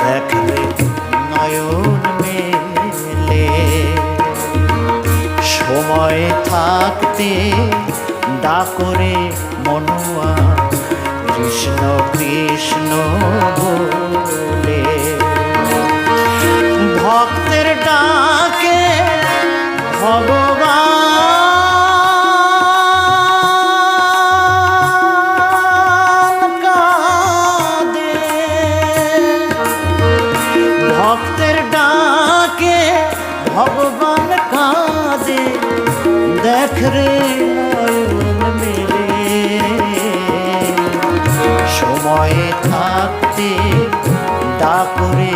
দেখলে নয়ন মেলে সময় থাকতে ডাকরে মনুয়া কৃষ্ণ কৃষ্ণ বলে ভক্তের ডাকে ভগবান কাঁদে ভক্তের ডাকে ভগবান কাঁদে দেখ রে নয়ন মেলে সময় থাকতে ডাকরে